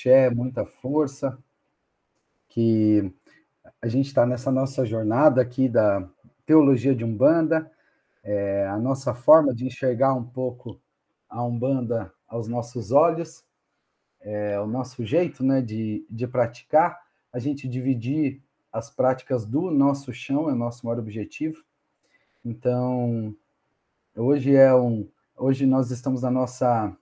axé, muita força, que a gente está nessa nossa jornada aqui da teologia de Umbanda, a nossa forma de enxergar um pouco a Umbanda aos nossos olhos, o nosso jeito, né, de praticar, a gente dividir as práticas do nosso chão, é o nosso maior objetivo. Então, hoje nós estamos na nossa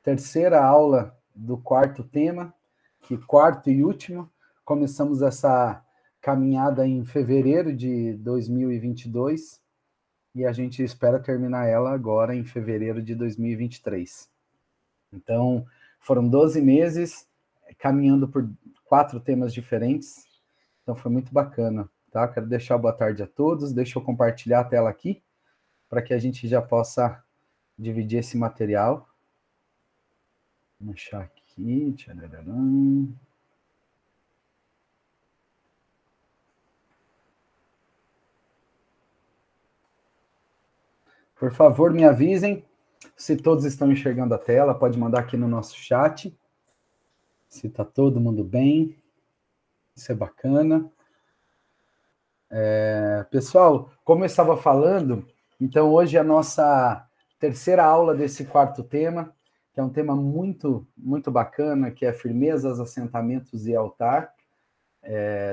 terceira aula do quarto tema, que quarto e último. Começamos essa caminhada em fevereiro de 2022 e a gente espera terminar ela agora em fevereiro de 2023. Então, foram 12 meses caminhando por 4 temas diferentes, então foi muito bacana, tá? Quero deixar boa tarde a todos, deixa eu compartilhar a tela aqui, para que a gente já possa dividir esse material. Vamos achar aqui. Tchararam. Por favor, me avisem se todos estão enxergando a tela. Pode mandar aqui no nosso chat. Se está todo mundo bem. Isso é bacana. Pessoal, como eu estava falando, então hoje é a nossa terceira aula desse quarto tema, que é um tema muito, muito bacana, que é firmezas, assentamentos e altar.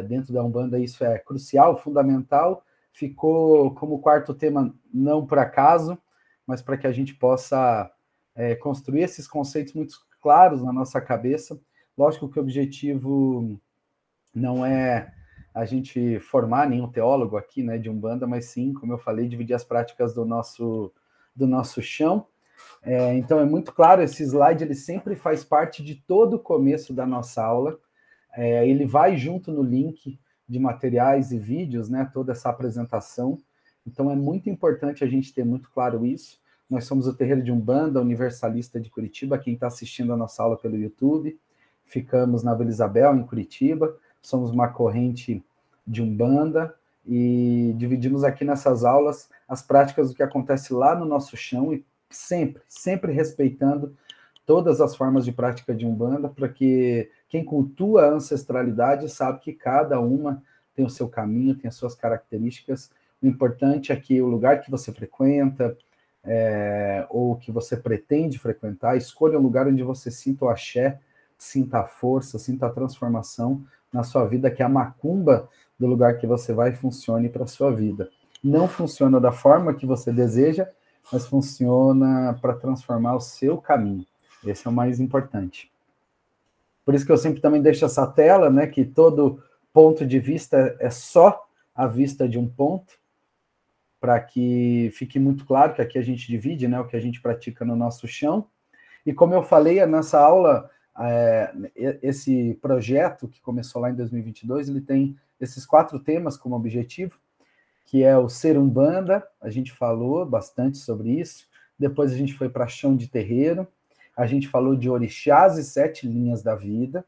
Dentro da Umbanda isso é crucial, fundamental. Ficou como quarto tema não por acaso, mas para que a gente possa construir esses conceitos muito claros na nossa cabeça. Lógico que o objetivo não é a gente formar nenhum teólogo aqui, né, de Umbanda, mas sim, como eu falei, dividir as práticas do nosso chão. Então é muito claro, esse slide ele sempre faz parte de todo o começo da nossa aula. Ele vai junto no link de materiais e vídeos, né, toda essa apresentação. Então é muito importante a gente ter muito claro isso. Nós somos o Terreiro de Umbanda Universalista de Curitiba, quem está assistindo a nossa aula pelo YouTube. Ficamos na Vila Isabel, em Curitiba. Somos uma corrente de Umbanda e dividimos aqui nessas aulas as práticas do que acontece lá no nosso chão e sempre respeitando todas as formas de prática de Umbanda, porque quem cultua a ancestralidade sabe que cada uma tem o seu caminho, tem as suas características. O importante é que o lugar que você frequenta, ou que você pretende frequentar, escolha um lugar onde você sinta o axé, sinta a força, sinta a transformação na sua vida, que a macumba do lugar que você vai funcione para a sua vida. Não funciona da forma que você deseja, mas funciona para transformar o seu caminho. Esse é o mais importante. Por isso que eu sempre também deixo essa tela, né, que todo ponto de vista é só a vista de um ponto, para que fique muito claro que aqui a gente divide, né, o que a gente pratica no nosso chão. E como eu falei, a nossa aula, esse projeto que começou lá em 2022, ele tem esses 4 temas como objetivo, que é o ser Umbanda, a gente falou bastante sobre isso. Depois a gente foi para chão de terreiro, a gente falou de orixás e 7 linhas da vida,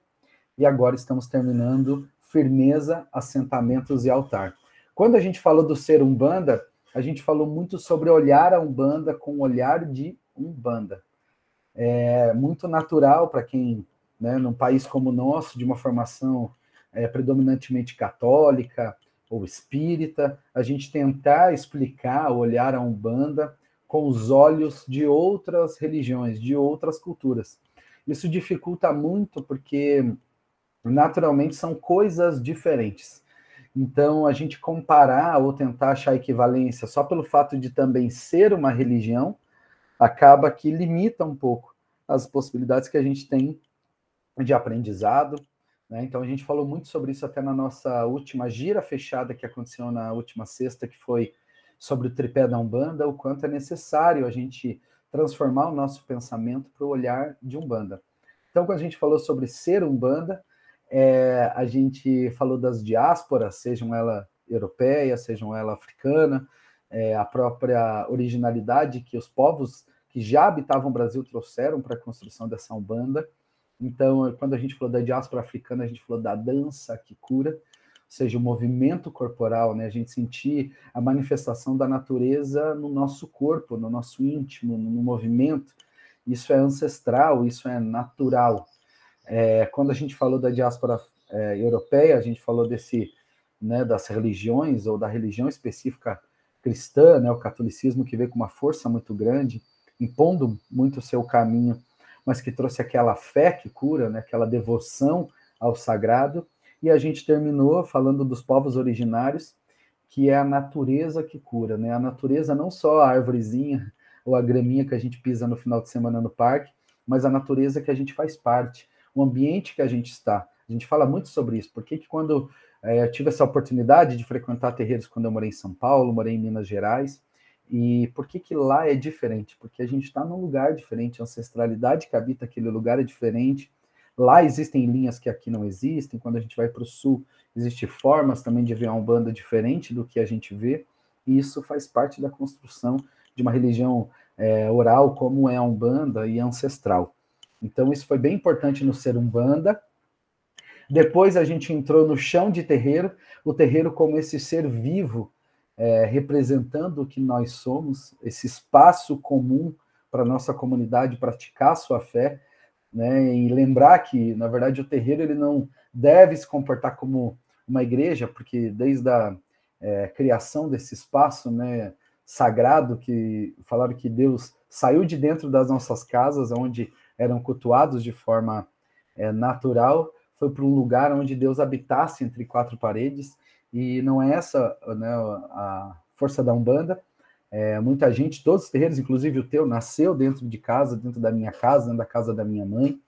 e agora estamos terminando firmeza, assentamentos e altar. Quando a gente falou do ser Umbanda, a gente falou muito sobre olhar a Umbanda com o olhar de Umbanda. É muito natural para quem, né, num país como o nosso, de uma formação predominantemente católica ou espírita, a gente tentar explicar, olhar a Umbanda com os olhos de outras religiões, de outras culturas. Isso dificulta muito porque, naturalmente, são coisas diferentes. Então, a gente comparar ou tentar achar equivalência só pelo fato de também ser uma religião, acaba que limita um pouco as possibilidades que a gente tem de aprendizado, né? Então, a gente falou muito sobre isso até na nossa última gira fechada que aconteceu na última sexta, que foi sobre o tripé da Umbanda, o quanto é necessário a gente transformar o nosso pensamento para o olhar de Umbanda. Então, quando a gente falou sobre ser Umbanda, a gente falou das diásporas, sejam ela europeia, sejam ela africana, a própria originalidade que os povos que já habitavam o Brasil trouxeram para a construção dessa Umbanda. Então, quando a gente falou da diáspora africana, a gente falou da dança que cura, ou seja, o movimento corporal, né? A gente sentir a manifestação da natureza no nosso corpo, no nosso íntimo, no movimento. Isso é ancestral, isso é natural. Quando a gente falou da diáspora europeia, a gente falou das religiões, ou da religião específica cristã, né, o catolicismo, que veio com uma força muito grande, impondo muito o seu caminho, mas que trouxe aquela fé que cura, né, aquela devoção ao sagrado. E a gente terminou falando dos povos originários, que é a natureza que cura, né? A natureza, não só a árvorezinha ou a graminha que a gente pisa no final de semana no parque, mas a natureza que a gente faz parte, o ambiente que a gente está. A gente fala muito sobre isso, porque que quando eu tive essa oportunidade de frequentar terreiros quando eu morei em São Paulo, morei em Minas Gerais, e por que lá é diferente? Porque a gente está num lugar diferente, a ancestralidade que habita aquele lugar é diferente. Lá existem linhas que aqui não existem. Quando a gente vai para o sul, existem formas também de ver a Umbanda diferente do que a gente vê, e isso faz parte da construção de uma religião oral como é a Umbanda e ancestral. Então isso foi bem importante no ser Umbanda. Depois a gente entrou no chão de terreiro, o terreiro como esse ser vivo, representando o que nós somos, esse espaço comum para a nossa comunidade praticar a sua fé, né? E lembrar que, na verdade, o terreiro ele não deve se comportar como uma igreja, porque desde a criação desse espaço, né, sagrado, que falaram que Deus saiu de dentro das nossas casas, onde eram cultuados de forma natural, foi para um lugar onde Deus habitasse entre quatro paredes, e não é essa, né, a força da Umbanda. Muita gente, todos os terreiros, inclusive o teu, nasceu dentro de casa, dentro da minha casa, dentro da casa da minha mãe,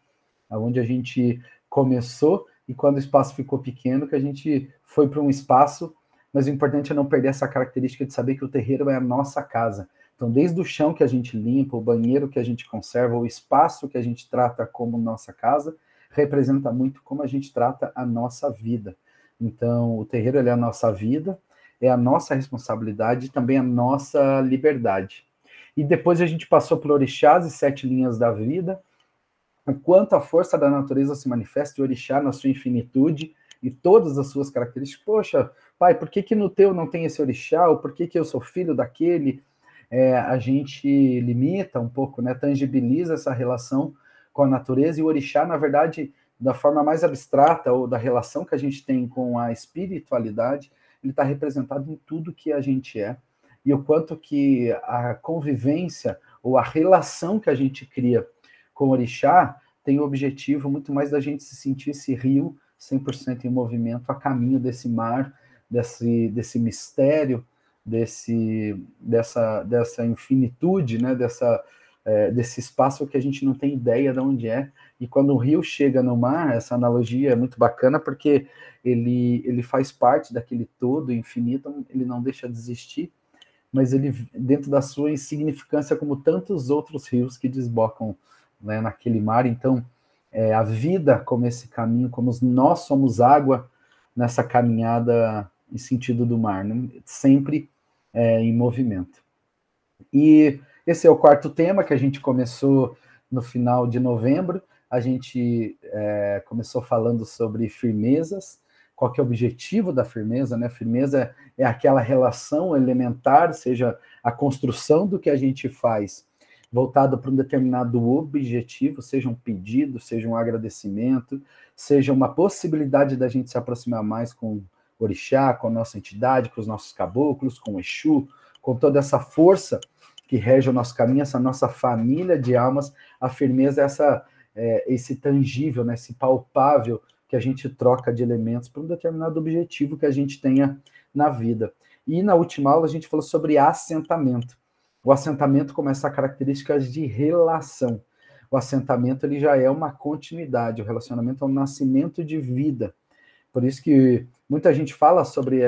onde a gente começou, e quando o espaço ficou pequeno, que a gente foi para um espaço, mas o importante é não perder essa característica de saber que o terreiro é a nossa casa. Então, desde o chão que a gente limpa, o banheiro que a gente conserva, o espaço que a gente trata como nossa casa, representa muito como a gente trata a nossa vida. Então, o terreiro é a nossa vida, é a nossa responsabilidade e também a nossa liberdade. E depois a gente passou por orixás e 7 linhas da vida, o quanto a força da natureza se manifesta e o orixá na sua infinitude e todas as suas características. Poxa, pai, por que no teu não tem esse orixá? Ou por que eu sou filho daquele? A gente limita um pouco, né, tangibiliza essa relação com a natureza, e o orixá, na verdade, da forma mais abstrata, ou da relação que a gente tem com a espiritualidade, ele está representado em tudo que a gente é, e o quanto que a convivência ou a relação que a gente cria com o orixá tem o objetivo muito mais da gente se sentir esse rio 100% em movimento a caminho desse mar, desse mistério, dessa infinitude, né, desse espaço que a gente não tem ideia de onde é. E quando o rio chega no mar, essa analogia é muito bacana, porque ele faz parte daquele todo infinito, ele não deixa de existir, mas ele, dentro da sua insignificância, como tantos outros rios que desbocam, né, naquele mar. Então, a vida como esse caminho, como nós somos água nessa caminhada em sentido do mar, né? Sempre em movimento. E esse é o quarto tema que a gente começou no final de novembro. A gente começou falando sobre firmezas, qual que é o objetivo da firmeza, né? Firmeza é aquela relação elementar, seja a construção do que a gente faz voltado para um determinado objetivo, seja um pedido, seja um agradecimento, seja uma possibilidade da gente se aproximar mais com o orixá, com a nossa entidade, com os nossos caboclos, com o Exu, com toda essa força que rege o nosso caminho, essa nossa família de almas. A firmeza é esse tangível, né, esse palpável que a gente troca de elementos para um determinado objetivo que a gente tenha na vida. E na última aula a gente falou sobre assentamento. O assentamento como essa características de relação. O assentamento ele já é uma continuidade, o relacionamento é um nascimento de vida. Por isso que muita gente fala sobre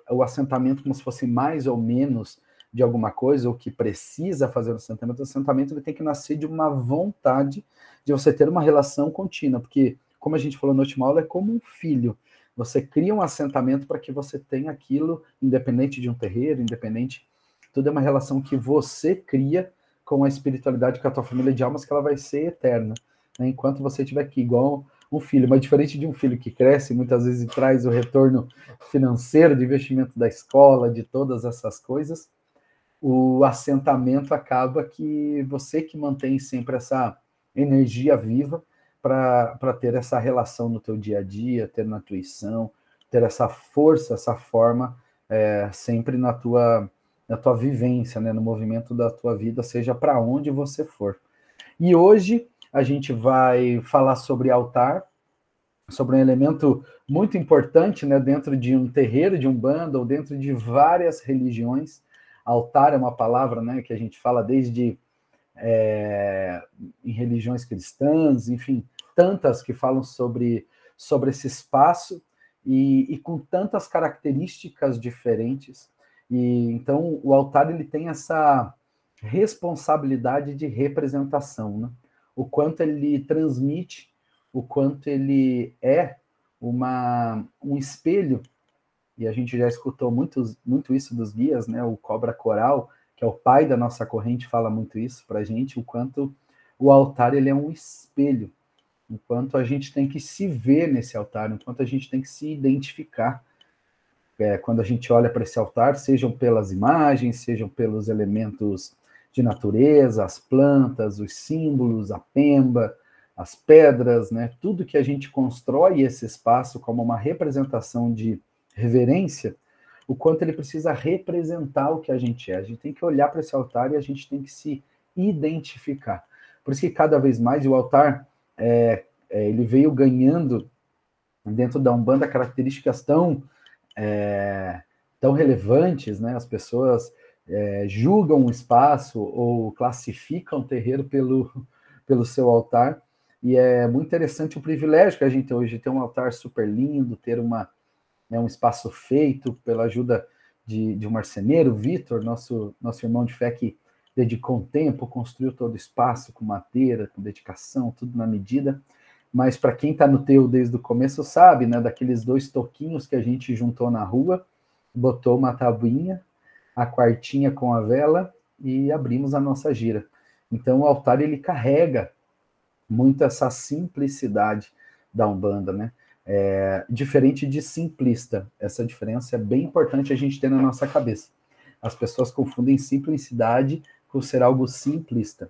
o assentamento como se fosse mais ou menos de alguma coisa, ou que precisa fazer o assentamento. O assentamento ele tem que nascer de uma vontade de você ter uma relação contínua, porque, como a gente falou na última aula, é como um filho. Você cria um assentamento para que você tenha aquilo, independente de um terreiro, independente. Tudo é uma relação que você cria com a espiritualidade, com a tua família de almas, que ela vai ser eterna, né? Enquanto você estiver aqui, igual um filho. Mas diferente de um filho que cresce, muitas vezes traz o retorno financeiro de investimento da escola, de todas essas coisas, o assentamento acaba que você que mantém sempre energia viva para ter essa relação no teu dia a dia, ter na intuição, ter essa força, essa forma sempre na tua vivência, né, no movimento da tua vida, seja para onde você for. E hoje a gente vai falar sobre altar, sobre um elemento muito importante, né, dentro de um terreiro de Umbanda ou dentro de várias religiões. Altar é uma palavra, né, que a gente fala desde em religiões cristãs, enfim, tantas que falam sobre esse espaço e com tantas características diferentes. E então o altar ele tem essa responsabilidade de representação, né? O quanto ele transmite, o quanto ele é um espelho, e a gente já escutou muito isso dos guias, né? O Cobra Coral, que é o pai da nossa corrente, fala muito isso para a gente, o quanto o altar ele é um espelho, o quanto a gente tem que se ver nesse altar, o quanto a gente tem que se identificar. Quando a gente olha para esse altar, sejam pelas imagens, sejam pelos elementos de natureza, as plantas, os símbolos, a pemba, as pedras, né? Tudo que a gente constrói esse espaço como uma representação de reverência, o quanto ele precisa representar o que a gente é. A gente tem que olhar para esse altar e a gente tem que se identificar. Por isso que cada vez mais o altar ele veio ganhando dentro da Umbanda características tão relevantes, né? As pessoas julgam o espaço ou classificam o terreiro pelo seu altar, e é muito interessante o privilégio que a gente tem hoje de ter um altar super lindo, ter um espaço feito pela ajuda de um marceneiro, Vitor, nosso irmão de fé que dedicou um tempo, construiu todo o espaço com madeira, com dedicação, tudo na medida. Mas para quem está no teu desde o começo sabe, né, daqueles 2 toquinhos que a gente juntou na rua, botou uma tabuinha, a quartinha com a vela e abrimos a nossa gira. Então o altar ele carrega muito essa simplicidade da Umbanda, né? Diferente de simplista. Essa diferença é bem importante a gente ter na nossa cabeça. As pessoas confundem simplicidade com ser algo simplista.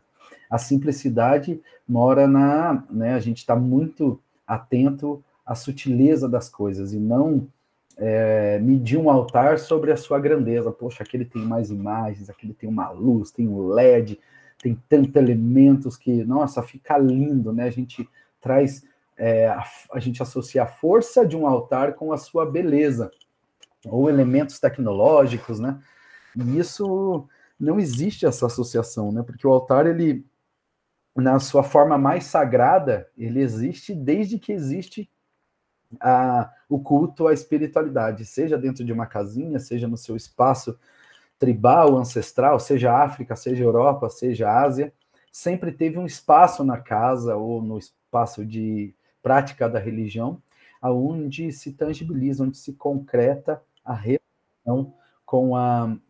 A simplicidade mora né, a gente está muito atento à sutileza das coisas e não medir um altar sobre a sua grandeza. Poxa, aquele tem mais imagens, aquele tem uma luz, tem um LED, tem tantos elementos que, nossa, fica lindo, né? A gente traz, a gente associa a força de um altar com a sua beleza, ou elementos tecnológicos, né? E isso não existe essa associação, né? Porque o altar, ele, na sua forma mais sagrada, ele existe desde que existe o culto à espiritualidade, seja dentro de uma casinha, seja no seu espaço tribal, ancestral, seja África, seja Europa, seja Ásia, sempre teve um espaço na casa ou no espaço de prática da religião, onde se tangibiliza, onde se concreta a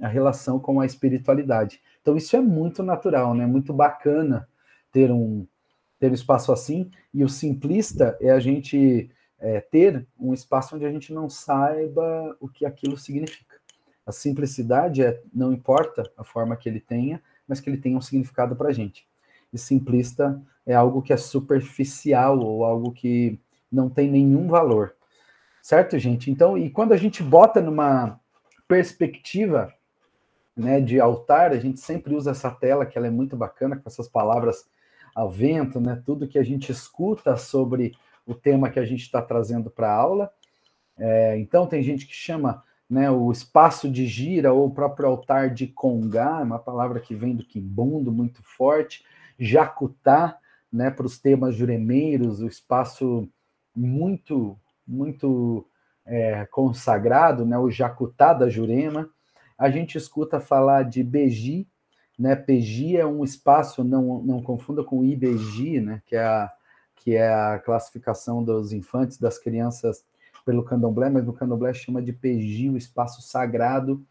relação com a espiritualidade. Então isso é muito natural, né? Muito bacana ter um espaço assim, e o simplista é a gente ter um espaço onde a gente não saiba o que aquilo significa. A simplicidade não importa a forma que ele tenha, mas que ele tenha um significado para a gente. E simplista é algo que é superficial ou algo que não tem nenhum valor. Certo, gente? Então, e quando a gente bota numa perspectiva, né, de altar, a gente sempre usa essa tela, que ela é muito bacana, com essas palavras ao vento, né? Tudo que a gente escuta sobre o tema que a gente está trazendo para a aula. Então, tem gente que chama, né, o espaço de gira ou o próprio altar de congá, uma palavra que vem do quimbundo, muito forte, jacutá, né, para os temas juremeiros, o espaço muito, muito consagrado, né, o jacutá da Jurema. A gente escuta falar de beji, né, peji é um espaço, não confunda com ibeji, né, que é a classificação dos infantes, das crianças pelo candomblé, mas no candomblé chama de peji, o espaço sagrado,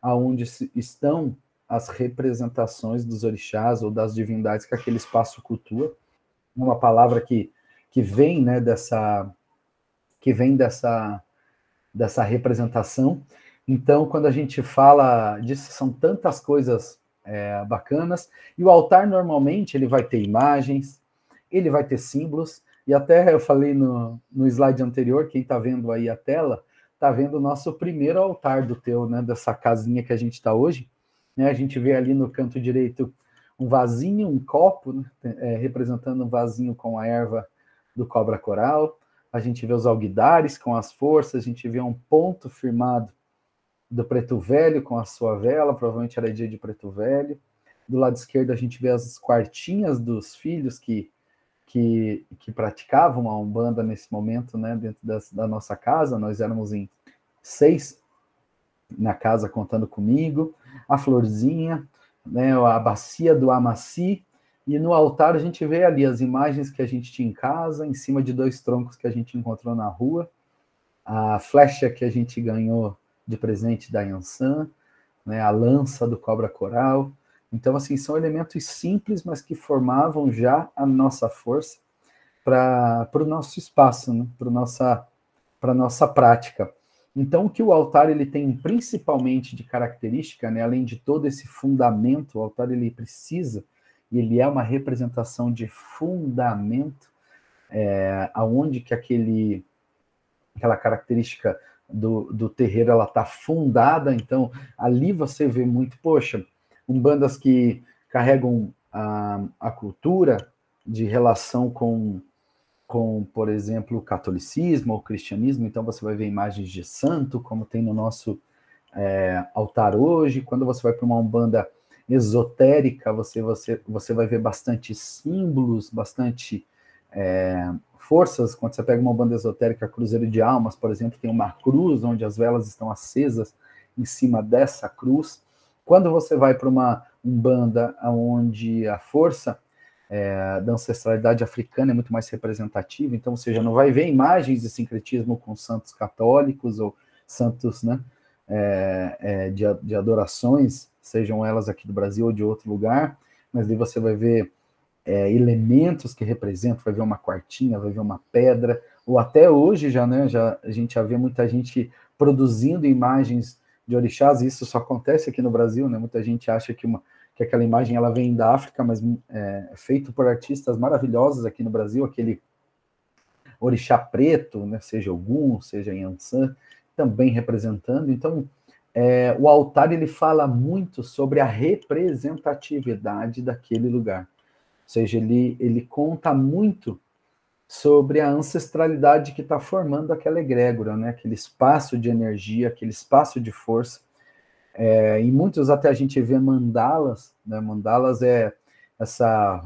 aonde estão as representações dos orixás ou das divindades que aquele espaço cultua. Uma palavra que vem, né, dessa representação. Então, quando a gente fala disso, são tantas coisas bacanas. E o altar, normalmente, ele vai ter imagens, ele vai ter símbolos, e até eu falei no slide anterior, quem está vendo aí a tela, está vendo o nosso primeiro altar do teu, né, dessa casinha que a gente está hoje, né, a gente vê ali no canto direito um vasinho, um copo, né, representando um vasinho com a erva do cobra coral, a gente vê os alguidares com as forças, a gente vê um ponto firmado do preto velho com a sua vela, provavelmente era dia de preto velho. Do lado esquerdo a gente vê as quartinhas dos filhos que praticavam a Umbanda nesse momento, né, dentro da nossa casa. Nós éramos em 6 na casa contando comigo, a florzinha, né, a bacia do Amaci, e no altar a gente vê ali as imagens que a gente tinha em casa, em cima de 2 troncos que a gente encontrou na rua, a flecha que a gente ganhou de presente da Yansan, né, a lança do cobra coral. Então, assim, são elementos simples, mas que formavam já a nossa força para o nosso espaço, né, para a nossa prática. Então, o que o altar ele tem principalmente de característica, né, além de todo esse fundamento, o altar ele precisa, e ele é uma representação de fundamento, aonde que aquela característica do terreiro ela está fundada. Então, ali você vê muito, poxa, umbandas que carregam a cultura de relação com, por exemplo, o catolicismo ou o cristianismo. Então, você vai ver imagens de santo, como tem no nosso altar hoje. Quando você vai para uma umbanda esotérica, você vai ver bastante símbolos, bastante forças. Quando você pega uma umbanda esotérica, Cruzeiro de Almas, por exemplo, tem uma cruz onde as velas estão acesas em cima dessa cruz. Quando você vai para uma umbanda onde a força da ancestralidade africana é muito mais representativa, então você já não vai ver imagens de sincretismo com santos católicos ou santos, né, de adorações, sejam elas aqui do Brasil ou de outro lugar, mas aí você vai ver elementos que representam, vai ver uma quartinha, vai ver uma pedra, ou até hoje já, né, a gente já vê muita gente produzindo imagens de orixás, e isso só acontece aqui no Brasil, né, muita gente acha que aquela imagem ela vem da África, mas é feito por artistas maravilhosos aqui no Brasil, aquele orixá preto, né, seja Ogum, seja Yansan, também representando. Então, o altar ele fala muito sobre a representatividade daquele lugar. Ou seja, ele conta muito sobre a ancestralidade que está formando aquela egrégora, né? Aquele espaço de energia, aquele espaço de força. Em muitos até a gente vê mandalas, né? Mandalas é essa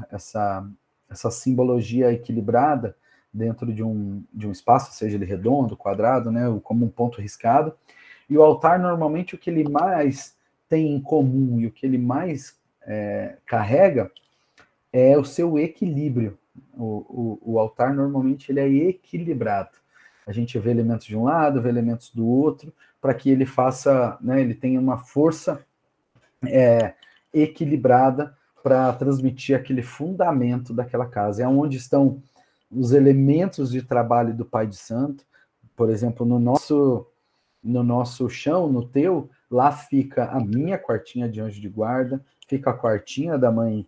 simbologia equilibrada dentro de um espaço, seja ele redondo, quadrado, né? Como um ponto riscado. E o altar, normalmente, o que ele mais tem em comum e o que ele mais carrega é o seu equilíbrio. O altar, normalmente, ele é equilibrado. A gente vê elementos de um lado, vê elementos do outro, para que ele faça, né, ele tenha uma força equilibrada para transmitir aquele fundamento daquela casa. É onde estão os elementos de trabalho do Pai de Santo. Por exemplo, no nosso chão, no teu, lá fica a minha quartinha de anjo de guarda, fica a quartinha da mãe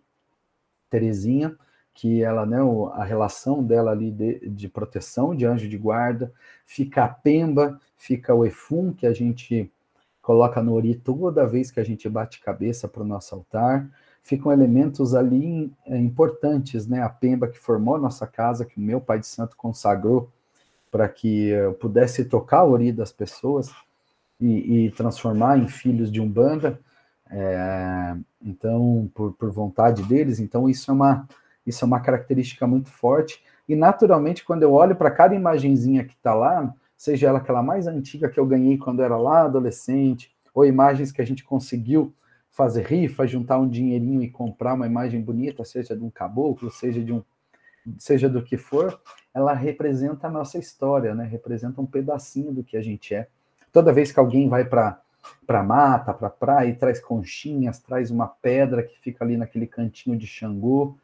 Terezinha, que ela, né, a relação dela ali de proteção, de anjo de guarda, fica a Pemba, fica o Efum, que a gente coloca no ori toda vez que a gente bate cabeça para o nosso altar. Ficam elementos ali importantes, né, a Pemba que formou a nossa casa, que o meu pai de santo consagrou para que eu pudesse tocar o ori das pessoas e transformar em filhos de Umbanda, então, por vontade deles. Então, isso é uma característica muito forte. E, naturalmente, quando eu olho para cada imagenzinha que está lá, seja ela aquela mais antiga que eu ganhei quando era lá adolescente, ou imagens que a gente conseguiu fazer rifa, juntar um dinheirinho e comprar uma imagem bonita, seja de um caboclo, seja do que for, ela representa a nossa história, né? Representa um pedacinho do que a gente é. Toda vez que alguém vai para mata, para praia, e traz conchinhas, traz uma pedra que fica ali naquele cantinho de Xangô,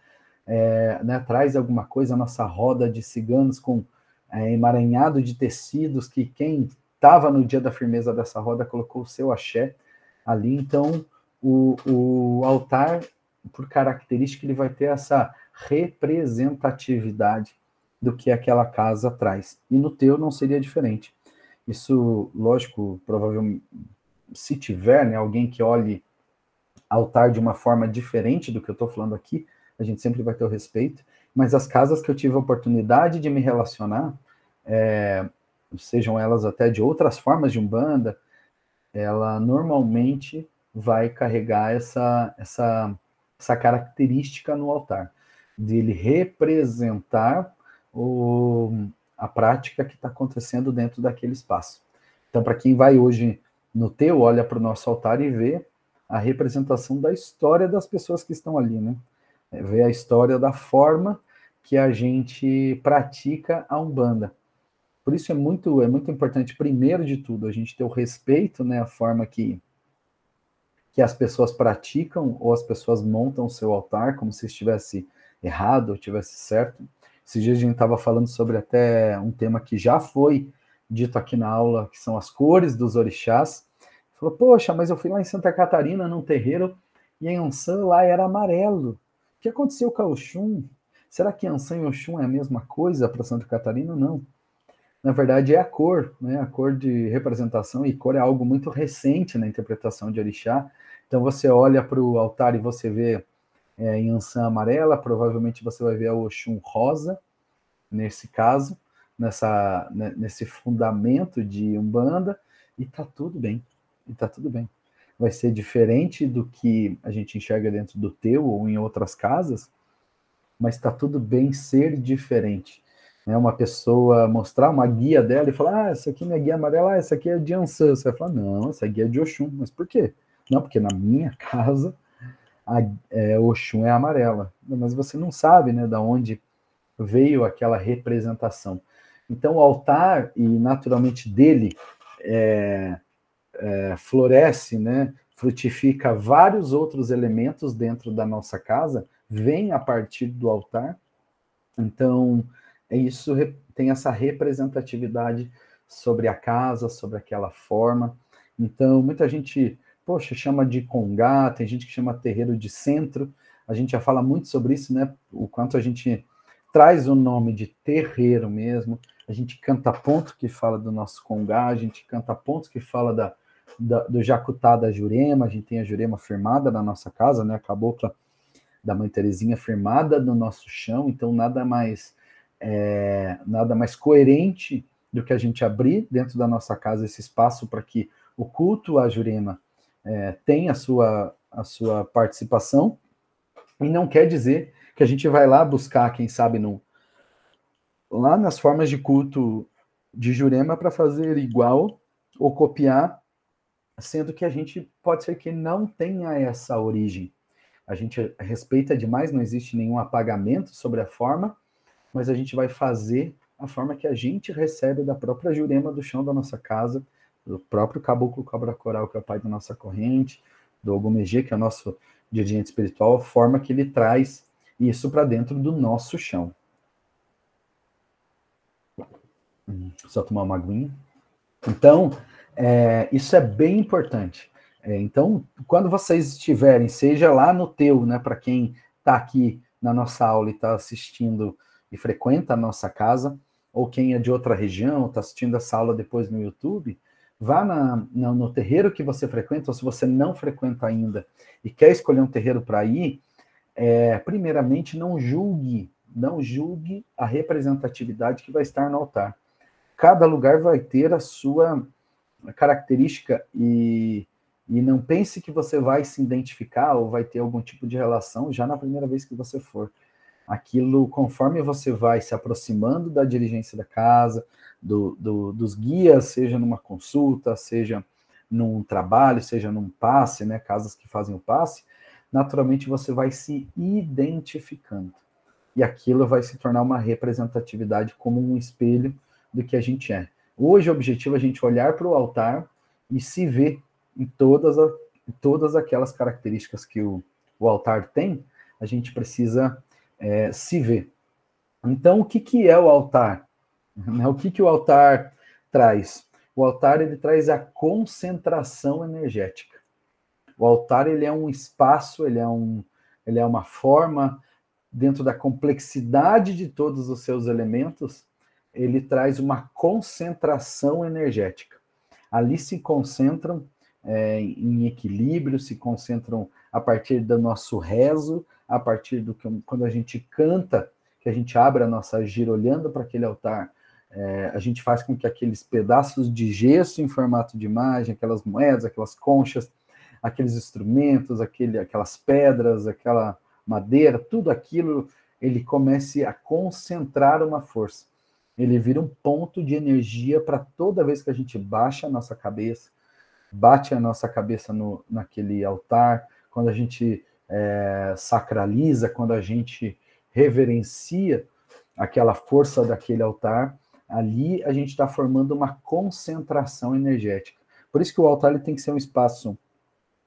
né? Traz alguma coisa, a nossa roda de ciganos com emaranhado de tecidos, que quem estava no dia da firmeza dessa roda colocou o seu axé ali. Então, o altar, por característica, ele vai ter essa representatividade do que aquela casa traz. E no teu não seria diferente. Isso, lógico, provavelmente, se tiver, né, alguém que olhe altar de uma forma diferente do que eu estou falando aqui, a gente sempre vai ter o respeito, mas as casas que eu tive a oportunidade de me relacionar, sejam elas até de outras formas de Umbanda, ela normalmente vai carregar essa característica no altar, de ele representar a prática que está acontecendo dentro daquele espaço. Então, para quem vai hoje no teu, olha para o nosso altar e vê a representação da história das pessoas que estão ali, né? Vê a história da forma que a gente pratica a Umbanda. Por isso é muito importante, primeiro de tudo, a gente ter o respeito, né, a forma que as pessoas praticam ou as pessoas montam o seu altar, como se estivesse errado ou estivesse certo. Esses dias a gente estava falando sobre até um tema que já foi dito aqui na aula, que são as cores dos orixás. Falou, poxa, mas eu fui lá em Santa Catarina, num terreiro, e em Ançã lá era amarelo. O que aconteceu com a Oxum? Será que Ançã e Oxum é a mesma coisa para Santa Catarina? Não. Na verdade, é a cor, né? A cor de representação, e cor é algo muito recente na interpretação de orixá. Então, você olha para o altar e você vê em Ançã amarela, provavelmente você vai ver a Oxum rosa, nesse caso, nesse fundamento de Umbanda, e tá tudo bem. E tá tudo bem. Vai ser diferente do que a gente enxerga dentro do teu ou em outras casas, mas tá tudo bem ser diferente. Né? Uma pessoa mostrar uma guia dela e falar, essa aqui é minha guia amarela, essa aqui é de Ançã. Você vai falar, não, essa guia é de Oxum. Mas por quê? Não, porque na minha casa Oxum é amarela. Mas você não sabe, né, da onde veio aquela representação. Então, o altar, e naturalmente dele, floresce, né, frutifica vários outros elementos dentro da nossa casa, vem a partir do altar. Então, isso tem essa representatividade sobre a casa, sobre aquela forma. Então, muita gente, poxa, chama de congá, tem gente que chama terreiro de centro. A gente já fala muito sobre isso, né? O quanto a gente traz o nome de terreiro mesmo. A gente canta ponto que fala do nosso congá, a gente canta pontos que fala do jacutá da Jurema, a gente tem a Jurema firmada na nossa casa, né? A cabocla da Mãe Terezinha firmada no nosso chão, então nada mais coerente do que a gente abrir dentro da nossa casa esse espaço para que o culto à Jurema tenha a sua participação, e não quer dizer que a gente vai lá buscar, quem sabe, lá nas formas de culto de Jurema para fazer igual ou copiar, sendo que a gente pode ser que não tenha essa origem. A gente respeita demais, não existe nenhum apagamento sobre a forma, mas a gente vai fazer a forma que a gente recebe da própria Jurema do chão da nossa casa, do próprio Caboclo Cobra Coral, que é o pai da nossa corrente, do Ogumegê, que é o nosso dirigente espiritual, a forma que ele traz isso para dentro do nosso chão. Só tomar uma aguinha. Então, isso é bem importante. Então, quando vocês estiverem, seja lá no teu, né, para quem está aqui na nossa aula e está assistindo e frequenta a nossa casa, ou quem é de outra região, está assistindo essa aula depois no YouTube, vá no terreiro que você frequenta, ou se você não frequenta ainda e quer escolher um terreiro para ir, primeiramente não julgue a representatividade que vai estar no altar. Cada lugar vai ter a sua característica, e não pense que você vai se identificar ou vai ter algum tipo de relação já na primeira vez que você for. Aquilo, conforme você vai se aproximando da dirigência da casa, dos guias, seja numa consulta, seja num trabalho, seja num passe, né, casas que fazem o passe, naturalmente você vai se identificando. E aquilo vai se tornar uma representatividade como um espelho do que a gente é. Hoje o objetivo é a gente olhar para o altar e se ver em todas aquelas características que o altar tem, a gente precisa se ver. Então, o que é o altar? O que o altar traz? O altar, ele traz a concentração energética. O altar, ele é um espaço, ele é ele é uma forma, dentro da complexidade de todos os seus elementos, ele traz uma concentração energética. Ali se concentram em equilíbrio, se concentram a partir do nosso rezo, a partir do que quando a gente canta, que a gente abre a nossa gira olhando para aquele altar, a gente faz com que aqueles pedaços de gesso em formato de imagem, aquelas moedas, aquelas conchas, aqueles instrumentos, aquelas pedras, aquela madeira, tudo aquilo, ele comece a concentrar uma força. Ele vira um ponto de energia para toda vez que a gente baixa a nossa cabeça, bate a nossa cabeça naquele altar, quando a gente sacraliza, quando a gente reverencia aquela força daquele altar, ali a gente está formando uma concentração energética. Por isso que o altar ele tem que ser um espaço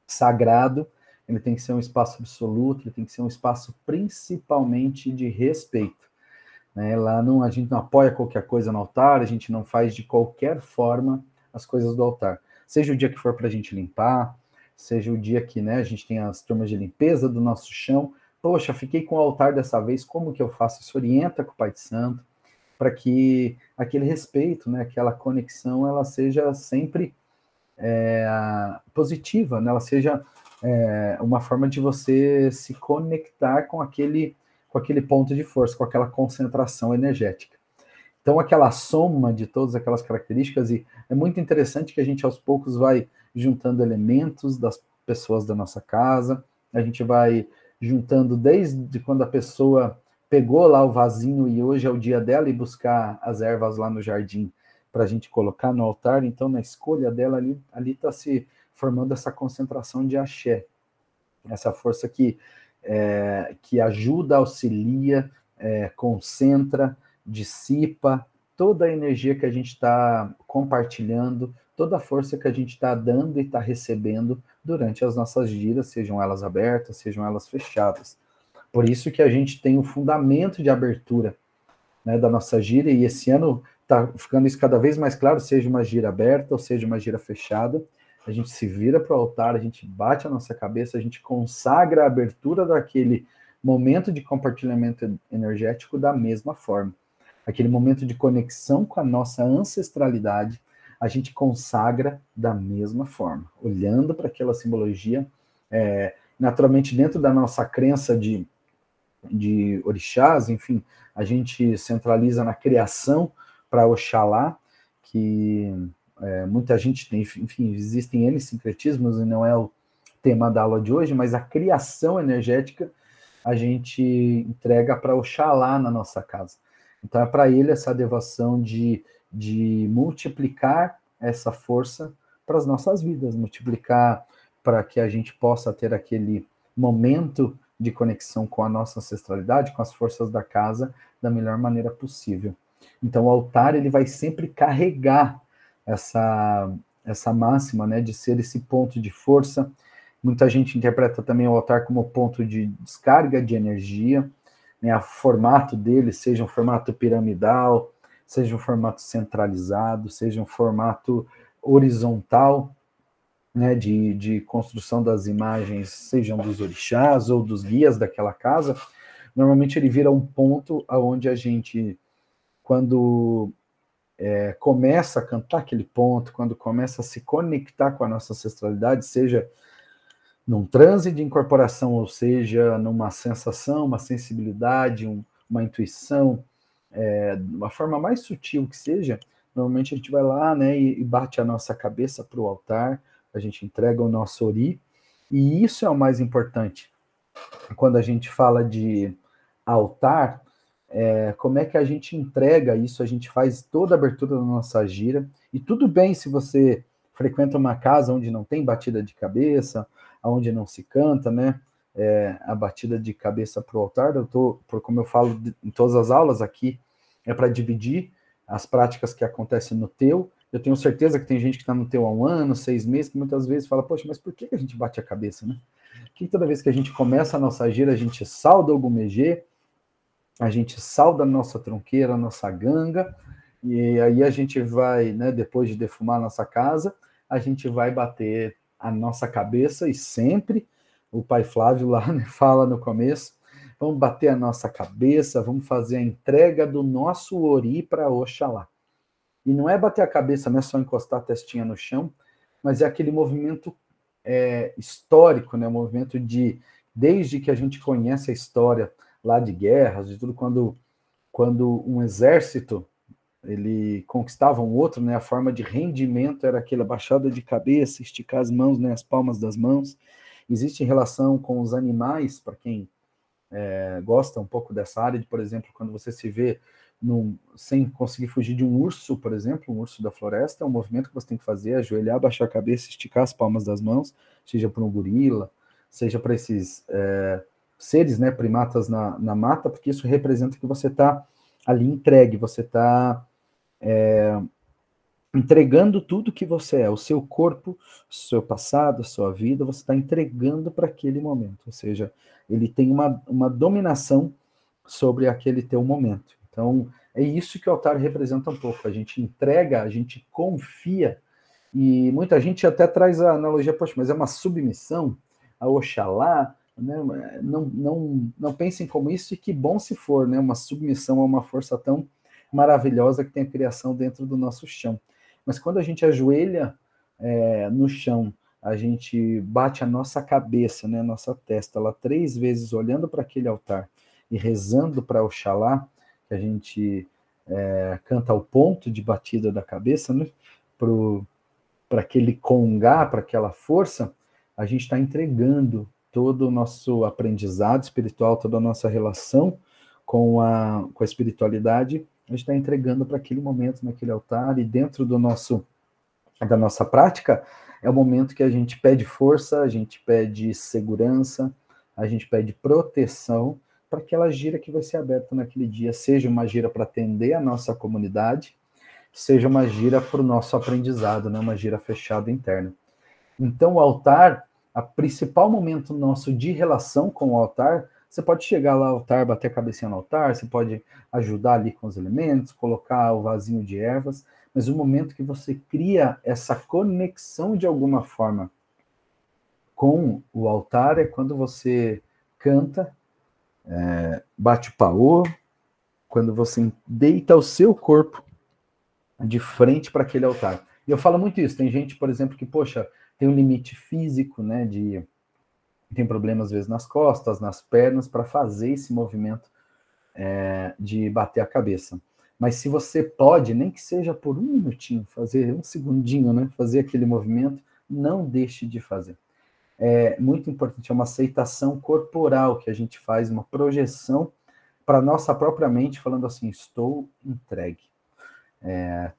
sagrado, ele tem que ser um espaço absoluto, ele tem que ser um espaço principalmente de respeito. Né? Lá a gente não apoia qualquer coisa no altar, a gente não faz de qualquer forma as coisas do altar. Seja o dia que for para a gente limpar, seja o dia que, né, a gente tem as turmas de limpeza do nosso chão. Poxa, fiquei com o altar dessa vez, como que eu faço? Isso orienta com o Pai de Santo, para que aquele respeito, né, aquela conexão, ela seja sempre positiva, né? Ela seja uma forma de você se conectar com aquele ponto de força, com aquela concentração energética. Então, aquela soma de todas aquelas características, e é muito interessante que a gente, aos poucos, vai juntando elementos das pessoas da nossa casa, a gente vai juntando desde quando a pessoa pegou lá o vasinho e hoje é o dia dela e buscar as ervas lá no jardim para a gente colocar no altar. Então, na escolha dela, ali está se formando essa concentração de axé, essa força que ajuda, auxilia, concentra, dissipa toda a energia que a gente está compartilhando, toda a força que a gente está dando e está recebendo durante as nossas giras, sejam elas abertas, sejam elas fechadas. Por isso que a gente tem o fundamento de abertura, né, da nossa gira, e esse ano está ficando isso cada vez mais claro, seja uma gira aberta ou seja uma gira fechada, a gente se vira para o altar, a gente bate a nossa cabeça, a gente consagra a abertura daquele momento de compartilhamento energético da mesma forma. Aquele momento de conexão com a nossa ancestralidade, a gente consagra da mesma forma, olhando para aquela simbologia, naturalmente dentro da nossa crença de orixás, enfim, a gente centraliza na criação para Oxalá, que muita gente tem, enfim, existem N sincretismos e não é o tema da aula de hoje, mas a criação energética a gente entrega para Oxalá na nossa casa. Então é para ele essa devoção de multiplicar essa força para as nossas vidas, multiplicar para que a gente possa ter aquele momento de conexão com a nossa ancestralidade, com as forças da casa, da melhor maneira possível. Então o altar ele vai sempre carregar essa máxima, né, de ser esse ponto de força. Muita gente interpreta também o altar como ponto de descarga de energia, né, o formato dele, seja um formato piramidal, seja um formato centralizado, seja um formato horizontal, né, de construção das imagens, sejam dos orixás ou dos guias daquela casa. Normalmente ele vira um ponto onde a gente, quando começa a cantar aquele ponto, quando começa a se conectar com a nossa ancestralidade, seja num transe de incorporação, ou seja, numa sensação, uma sensibilidade, uma intuição, uma forma mais sutil que seja, normalmente a gente vai lá, né, e bate a nossa cabeça para o altar, a gente entrega o nosso ori, e isso é o mais importante. Quando a gente fala de altar, como é que a gente entrega isso? A gente faz toda a abertura da nossa gira, e tudo bem se você frequenta uma casa onde não tem batida de cabeça, onde não se canta, né? A batida de cabeça para o altar, como eu falo em todas as aulas aqui, é para dividir as práticas que acontecem no teu. Eu tenho certeza que tem gente que está no teu há 1 ano, 6 meses, que muitas vezes fala, poxa, mas por que a gente bate a cabeça, né? Que toda vez que a gente começa a nossa gira, a gente salda o gumegê, a gente salda a nossa tronqueira, a nossa ganga, e aí a gente vai, né, depois de defumar a nossa casa, a gente vai bater a nossa cabeça, e sempre o pai Flávio lá, né, fala no começo, vamos bater a nossa cabeça, vamos fazer a entrega do nosso ori para Oxalá. E não é bater a cabeça, não é só encostar a testinha no chão, mas é aquele movimento histórico, né? O movimento desde que a gente conhece a história lá de guerras, de tudo, quando um exército ele conquistava um outro, né? A forma de rendimento era aquela baixada de cabeça, esticar as mãos, né? As palmas das mãos. Existe relação com os animais, para quem gosta um pouco dessa área, de, por exemplo, quando você se vê sem conseguir fugir de um urso, por exemplo, um urso da floresta, é um movimento que você tem que fazer, ajoelhar, baixar a cabeça, esticar as palmas das mãos, seja para um gorila, seja para esses seres, né, primatas na mata, porque isso representa que você está ali entregue, você está entregando tudo que você é, o seu corpo, o seu passado, a sua vida, você está entregando para aquele momento, ou seja, ele tem uma dominação sobre aquele teu momento. Então, é isso que o altar representa um pouco, a gente entrega, a gente confia, e muita gente até traz a analogia, poxa, mas é uma submissão a Oxalá, né? Não pensem como isso, e que bom se for, né? Uma submissão a uma força tão maravilhosa que tem a criação dentro do nosso chão. Mas quando a gente ajoelha no chão, a gente bate a nossa cabeça, né, a nossa testa, lá 3 vezes olhando para aquele altar e rezando para Oxalá, que a gente canta o ponto de batida da cabeça, né, para aquele congá, para aquela força, a gente está entregando todo o nosso aprendizado espiritual, toda a nossa relação com a espiritualidade, a gente está entregando para aquele momento, naquele altar, e dentro da nossa prática, é o momento que a gente pede força, a gente pede segurança, a gente pede proteção para aquela gira que vai ser aberta naquele dia, seja uma gira para atender a nossa comunidade, seja uma gira para o nosso aprendizado, né? Uma gira fechada interna. Então, o altar, o principal momento nosso de relação com o altar, você pode chegar lá ao altar, bater a cabecinha no altar, você pode ajudar ali com os elementos, colocar o vasinho de ervas, mas o momento que você cria essa conexão de alguma forma com o altar é quando você canta, bate o paô, quando você deita o seu corpo de frente para aquele altar. E eu falo muito isso, tem gente, por exemplo, que, poxa, tem um limite físico, né, tem problemas às vezes nas costas, nas pernas, para fazer esse movimento de bater a cabeça. Mas se você pode, nem que seja por 1 minutinho, fazer 1 segundinho, né, fazer aquele movimento, não deixe de fazer. É muito importante, é uma aceitação corporal que a gente faz, uma projeção para nossa própria mente, falando assim, estou entregue.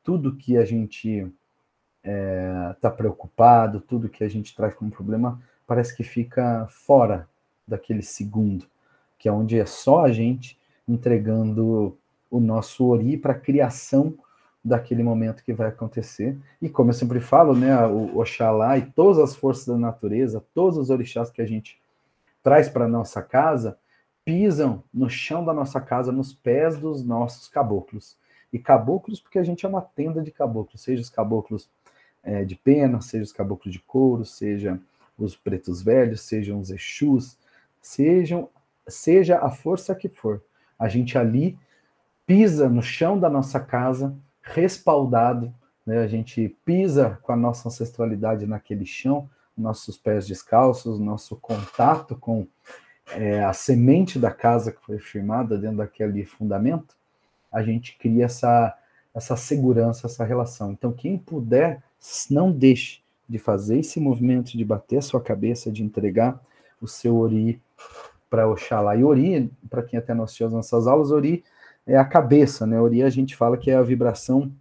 Tudo que a gente está preocupado, tudo que a gente traz como problema, parece que fica fora daquele segundo, que é onde é só a gente entregando o nosso ori para a criação daquele momento que vai acontecer. E como eu sempre falo, né, o Oxalá e todas as forças da natureza, todos os orixás que a gente traz para a nossa casa, pisam no chão da nossa casa, nos pés dos nossos caboclos. E caboclos porque a gente é uma tenda de caboclos, seja os caboclos de pena, seja os caboclos de couro, seja os pretos velhos, sejam os exus, seja a força que for. A gente ali pisa no chão da nossa casa, respaldado, né? A gente pisa com a nossa ancestralidade naquele chão, nossos pés descalços, nosso contato com a semente da casa que foi firmada dentro daquele fundamento, a gente cria essa segurança, essa relação. Então, quem puder, não deixe de fazer esse movimento, de bater a sua cabeça, de entregar o seu ori para Oxalá. E ori, para quem até nós tínhamos nossas aulas, ori é a cabeça, né? Ori a gente fala que é a vibração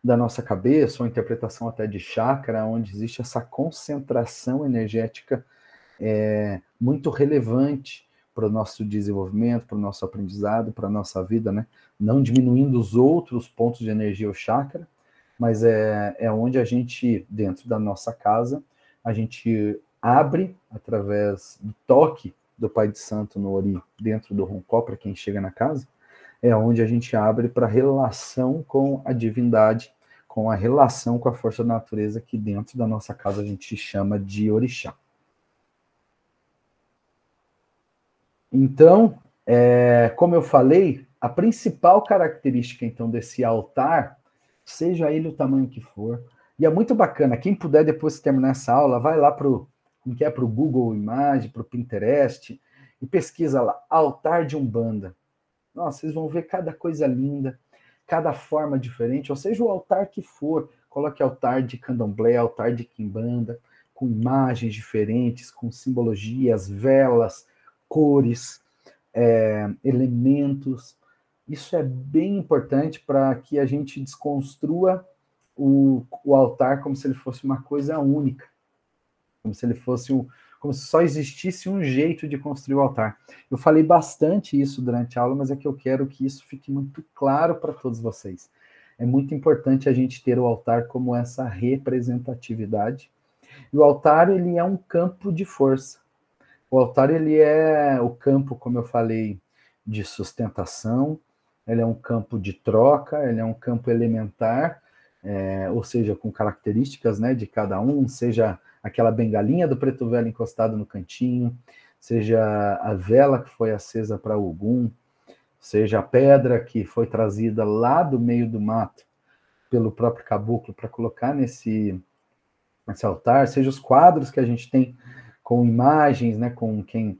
da nossa cabeça, ou interpretação até de chakra, onde existe essa concentração energética muito relevante para o nosso desenvolvimento, para o nosso aprendizado, para a nossa vida, né? Não diminuindo os outros pontos de energia, o chakra, mas é onde a gente, dentro da nossa casa, a gente abre, através do toque do Pai de Santo no Ori, dentro do Roncó, para quem chega na casa, é onde a gente abre para a relação com a divindade, com a relação com a força da natureza, que dentro da nossa casa a gente chama de orixá. Então, como eu falei, a principal característica, então, desse altar, seja ele o tamanho que for, e é muito bacana, quem puder, depois que terminar essa aula, vai lá para o Google Imagem, para o Pinterest, e pesquisa lá, altar de Umbanda. Nossa, vocês vão ver cada coisa linda, cada forma diferente, ou seja, o altar que for, coloque altar de candomblé, altar de quimbanda, com imagens diferentes, com simbologias, velas, cores, elementos. Isso é bem importante para que a gente desconstrua o altar como se ele fosse uma coisa única, como se ele fosse como se só existisse um jeito de construir o altar. Eu falei bastante isso durante a aula, mas é que eu quero que isso fique muito claro para todos vocês. É muito importante a gente ter o altar como essa representatividade. E o altar, ele é um campo de força. O altar, ele é o campo, como eu falei, de sustentação, ele é um campo de troca, ele é um campo elementar, ou seja, com características, né, de cada um, seja aquela bengalinha do preto velho encostado no cantinho, seja a vela que foi acesa para Ogum, seja a pedra que foi trazida lá do meio do mato pelo próprio caboclo para colocar nesse altar, seja os quadros que a gente tem com imagens, né, com quem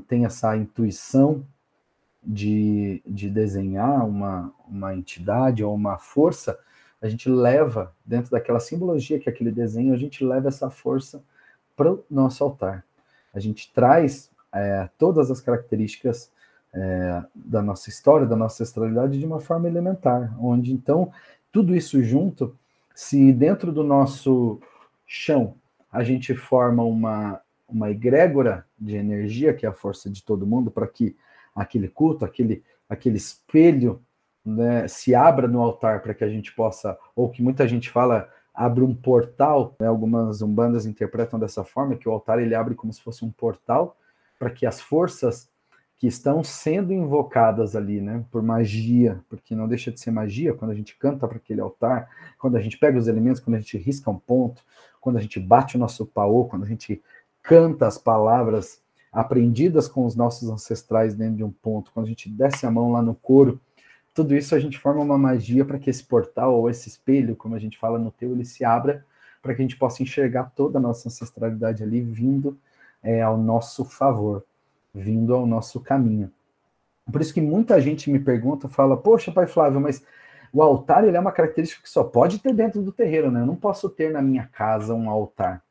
tem essa intuição de desenhar uma entidade ou uma força, a gente leva, dentro daquela simbologia que é aquele desenho, a gente leva essa força para o nosso altar. A gente traz todas as características da nossa história, da nossa ancestralidade de uma forma elementar, onde, então, tudo isso junto, se dentro do nosso chão a gente forma uma egrégora de energia, que é a força de todo mundo, para que aquele culto, aquele espelho, né, se abra no altar, para que a gente possa, ou que muita gente fala, abre um portal, né, algumas umbandas interpretam dessa forma, que o altar ele abre como se fosse um portal, para que as forças que estão sendo invocadas ali, né, por magia, porque não deixa de ser magia quando a gente canta para aquele altar, quando a gente pega os elementos, quando a gente risca um ponto, quando a gente bate o nosso paô, quando a gente canta as palavras aprendidas com os nossos ancestrais dentro de um ponto, quando a gente desce a mão lá no couro, tudo isso a gente forma uma magia para que esse portal ou esse espelho, como a gente fala no teu, ele se abra para que a gente possa enxergar toda a nossa ancestralidade ali vindo ao nosso favor, vindo ao nosso caminho. Por isso que muita gente me pergunta, fala, poxa, pai Flávio, mas o altar ele é uma característica que só pode ter dentro do terreiro, né? Eu não posso ter na minha casa um altar.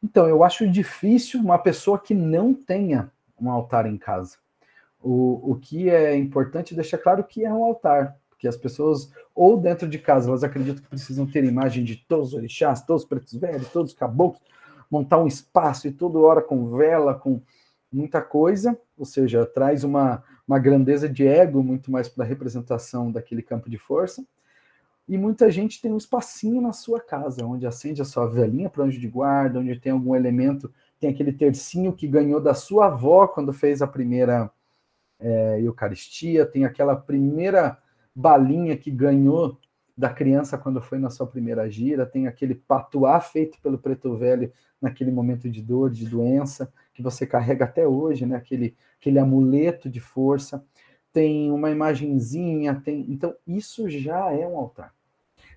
Então, eu acho difícil uma pessoa que não tenha um altar em casa. O que é importante deixar claro que é um altar, porque as pessoas, ou dentro de casa, elas acreditam que precisam ter imagem de todos os orixás, todos os pretos velhos, todos os caboclos, montar um espaço e toda hora com vela, com muita coisa, ou seja, traz uma grandeza de ego muito mais para a representação daquele campo de força. E muita gente tem um espacinho na sua casa, onde acende a sua velinha para anjo de guarda, onde tem algum elemento, tem aquele tercinho que ganhou da sua avó quando fez a primeira Eucaristia, tem aquela primeira balinha que ganhou da criança quando foi na sua primeira gira, tem aquele patuá feito pelo preto velho naquele momento de dor, de doença, que você carrega até hoje, né? aquele amuleto de força, tem uma imagenzinha, então isso já é um altar.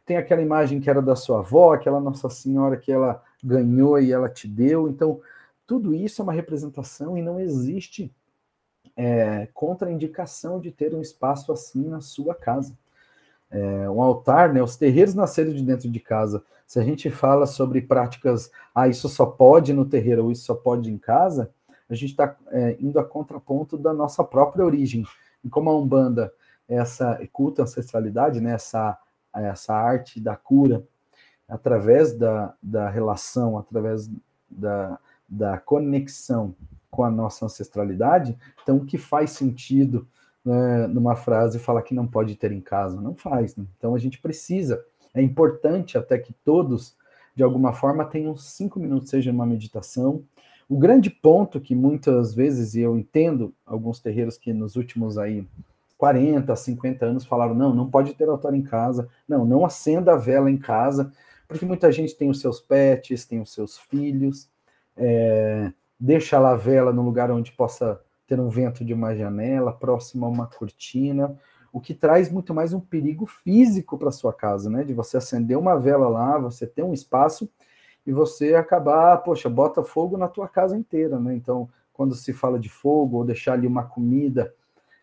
Tem aquela imagem que era da sua avó, aquela Nossa Senhora que ela ganhou e ela te deu, então tudo isso é uma representação e não existe contraindicação de ter um espaço assim na sua casa. Um altar, né, os terreiros nasceram de dentro de casa. Se a gente fala sobre práticas, isso só pode no terreiro ou isso só pode em casa, a gente está indo a contraponto da nossa própria origem. E como a Umbanda, essa culto ancestralidade, né, essa arte da cura, através da relação, através da conexão com a nossa ancestralidade, então o que faz sentido, né, numa frase falar que não pode ter em casa? Não faz, né? Então a gente precisa, é importante até que todos, de alguma forma, tenham 5 minutos, seja numa meditação. O grande ponto que muitas vezes, e eu entendo alguns terreiros que nos últimos 40, 50 anos falaram, não pode ter altar em casa, não acenda a vela em casa, porque muita gente tem os seus pets, tem os seus filhos, deixa lá a vela no lugar onde possa ter um vento de uma janela, próximo a uma cortina, o que traz muito mais um perigo físico para sua casa, né? De você acender uma vela lá, você ter um espaço e você acabar, poxa, bota fogo na tua casa inteira, né? Então, quando se fala de fogo, ou deixar ali uma comida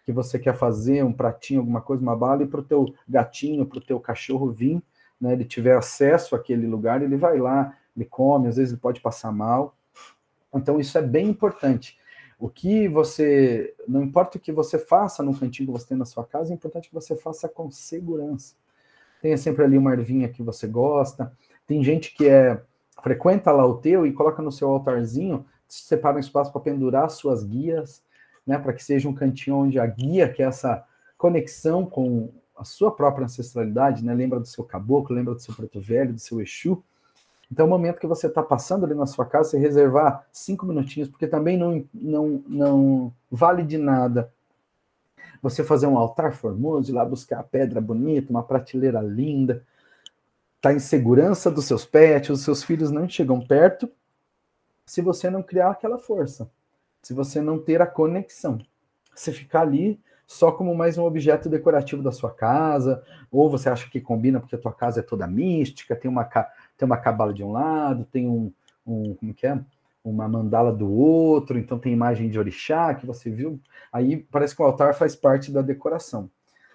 que você quer fazer, um pratinho, alguma coisa, uma bala, e para o teu gatinho, para o teu cachorro vir, né? Ele tiver acesso àquele lugar, ele vai lá, ele come, às vezes ele pode passar mal. Então, isso é bem importante. O que você, não importa o que você faça no cantinho que você tem na sua casa, é importante que você faça com segurança. Tenha sempre ali uma ervinha que você gosta. Tem gente que frequenta lá o teu e coloca no seu altarzinho, separa um espaço para pendurar suas guias, né, para que seja um cantinho onde a guia, que é essa conexão com a sua própria ancestralidade, né, lembra do seu caboclo, lembra do seu preto velho, do seu Exu. Então, o momento que você está passando ali na sua casa, você reservar 5 minutinhos, porque também não vale de nada você fazer um altar formoso, ir lá buscar a pedra bonita, uma prateleira linda, tá em segurança dos seus pets, os seus filhos não chegam perto, se você não criar aquela força, se você não ter a conexão. Você ficar ali só como mais um objeto decorativo da sua casa, ou você acha que combina porque a tua casa é toda mística, tem uma cabala de um lado, tem como que é? Uma mandala do outro, então tem imagem de orixá que você viu, aí parece que o altar faz parte da decoração.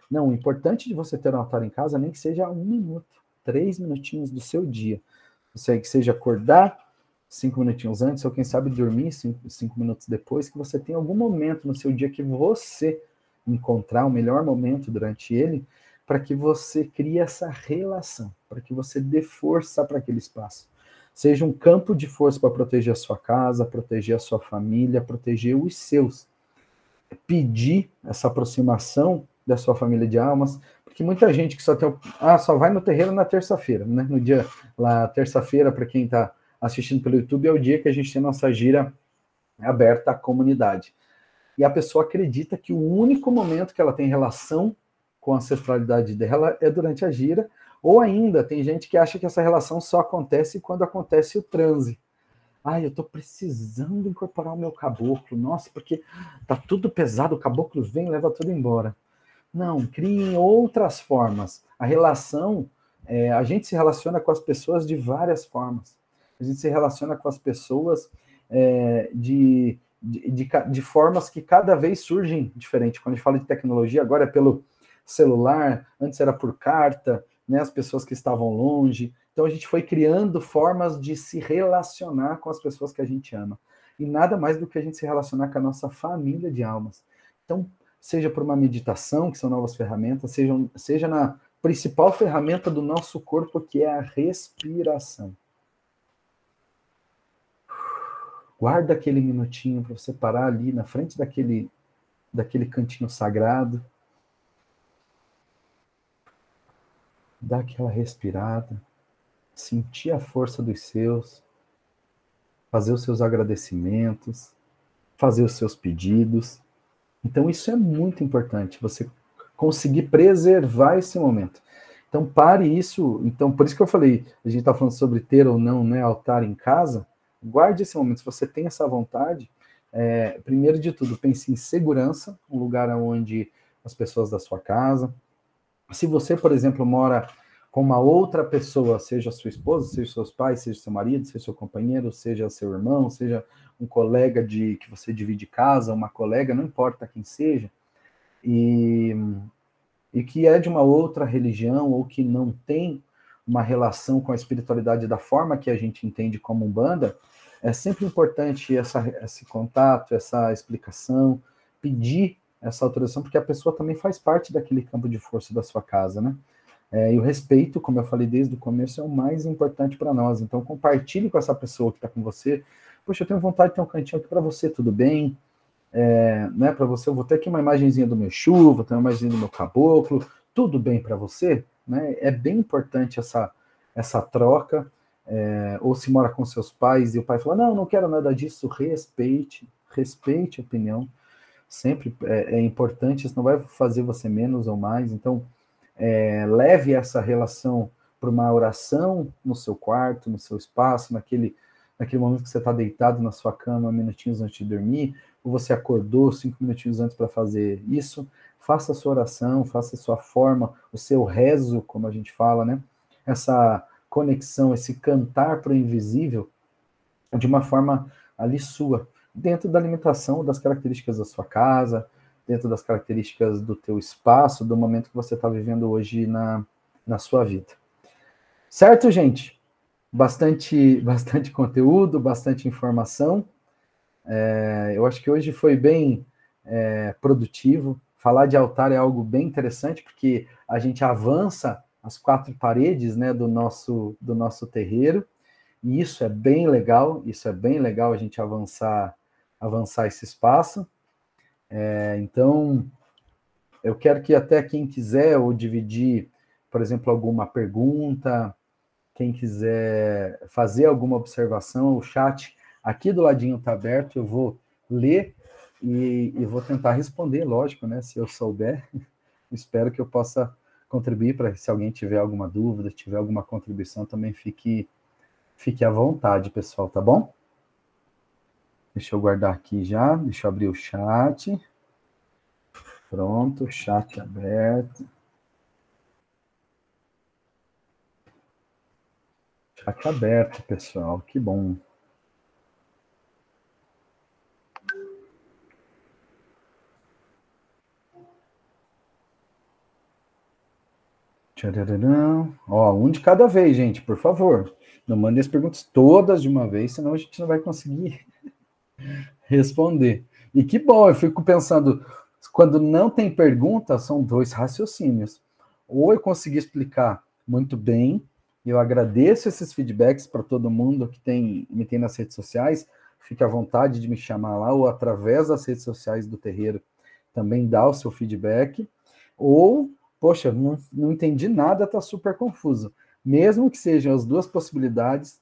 Não, o importante de você ter um altar em casa, nem que seja 1 minuto, 3 minutinhos do seu dia. Você que seja acordar 5 minutinhos antes, ou quem sabe dormir 5 minutos depois, que você tem algum momento no seu dia que você encontrar o melhor momento durante ele, para que você crie essa relação, para que você dê força para aquele espaço. Seja um campo de força para proteger a sua casa, proteger a sua família, proteger os seus. Pedir essa aproximação da sua família de almas, porque muita gente que só vai no terreiro na terça-feira, né? No dia lá, terça-feira, para quem está assistindo pelo YouTube, é o dia que a gente tem nossa gira aberta à comunidade. E a pessoa acredita que o único momento que ela tem relação com a ancestralidade dela é durante a gira, ou ainda tem gente que acha que essa relação só acontece quando acontece o transe. Eu estou precisando incorporar o meu caboclo, nossa, porque tá tudo pesado, o caboclo vem e leva tudo embora. Não, criem outras formas. A relação, a gente se relaciona com as pessoas de várias formas. A gente se relaciona com as pessoas de formas que cada vez surgem diferente. Quando a gente fala de tecnologia, agora é pelo celular, antes era por carta, né, as pessoas que estavam longe. Então a gente foi criando formas de se relacionar com as pessoas que a gente ama. E nada mais do que a gente se relacionar com a nossa família de almas. Então, seja por uma meditação, que são novas ferramentas, seja na principal ferramenta do nosso corpo, que é a respiração. Guarda aquele minutinho para você parar ali na frente daquele cantinho sagrado. Dá aquela respirada. Sentir a força dos seus. Fazer os seus agradecimentos. Fazer os seus pedidos. Então, isso é muito importante, você conseguir preservar esse momento. Então, pare isso. Então, por isso que eu falei, a gente está falando sobre ter ou não, né, altar em casa. Guarde esse momento. Se você tem essa vontade, primeiro de tudo, pense em segurança, um lugar onde as pessoas da sua casa. Se você, por exemplo, mora com uma outra pessoa, seja sua esposa, seja seus pais, seja seu marido, seja seu companheiro, seja seu irmão, seja um colega que você divide casa, uma colega, não importa quem seja, e que é de uma outra religião ou que não tem uma relação com a espiritualidade da forma que a gente entende como Umbanda, é sempre importante esse contato, essa explicação, pedir essa autorização, porque a pessoa também faz parte daquele campo de força da sua casa, né? E o respeito, como eu falei desde o começo, é o mais importante para nós. Então, compartilhe com essa pessoa que está com você. Poxa, eu tenho vontade de ter um cantinho aqui para você, tudo bem? Né, para você, eu vou ter aqui uma imagenzinha do meu Exu, vou ter uma imagenzinha do meu caboclo, tudo bem para você? Né? É bem importante essa troca. Ou se mora com seus pais e o pai fala, não quero nada disso, respeite a opinião. Sempre é importante, isso não vai fazer você menos ou mais. Então, leve essa relação para uma oração no seu quarto, no seu espaço, naquele momento que você está deitado na sua cama, minutinhos antes de dormir, ou você acordou 5 minutinhos antes para fazer isso, faça a sua oração, faça a sua forma, o seu rezo, como a gente fala, né? Essa conexão, esse cantar para o invisível, de uma forma ali sua, dentro da limitação das características da sua casa, dentro das características do teu espaço, do momento que você está vivendo hoje na sua vida. Certo, gente? Bastante conteúdo, bastante informação. Eu acho que hoje foi bem produtivo. Falar de altar é algo bem interessante, porque a gente avança as 4 paredes, né, do nosso terreiro, e isso é bem legal a gente avançar esse espaço. Então, eu quero que até quem quiser ou dividir, por exemplo, alguma pergunta, quem quiser fazer alguma observação, o chat aqui do ladinho está aberto, eu vou ler e vou tentar responder, lógico, né? Se eu souber, espero que eu possa contribuir para se alguém tiver alguma dúvida, tiver alguma contribuição, também fique à vontade, pessoal, tá bom? Deixa eu guardar aqui já, deixa eu abrir o chat. Pronto, chat aberto. Chat aberto, pessoal, que bom. Tchararam. Ó, um de cada vez, gente, por favor. Não mandem as perguntas todas de uma vez, senão a gente não vai conseguir responder. E que bom, eu fico pensando, quando não tem pergunta, são 2 raciocínios. Ou eu consegui explicar muito bem, eu agradeço esses feedbacks para todo mundo que me tem nas redes sociais, fique à vontade de me chamar lá, ou através das redes sociais do terreiro, também dá o seu feedback, ou, poxa, não entendi nada, está super confuso. Mesmo que sejam as 2 possibilidades,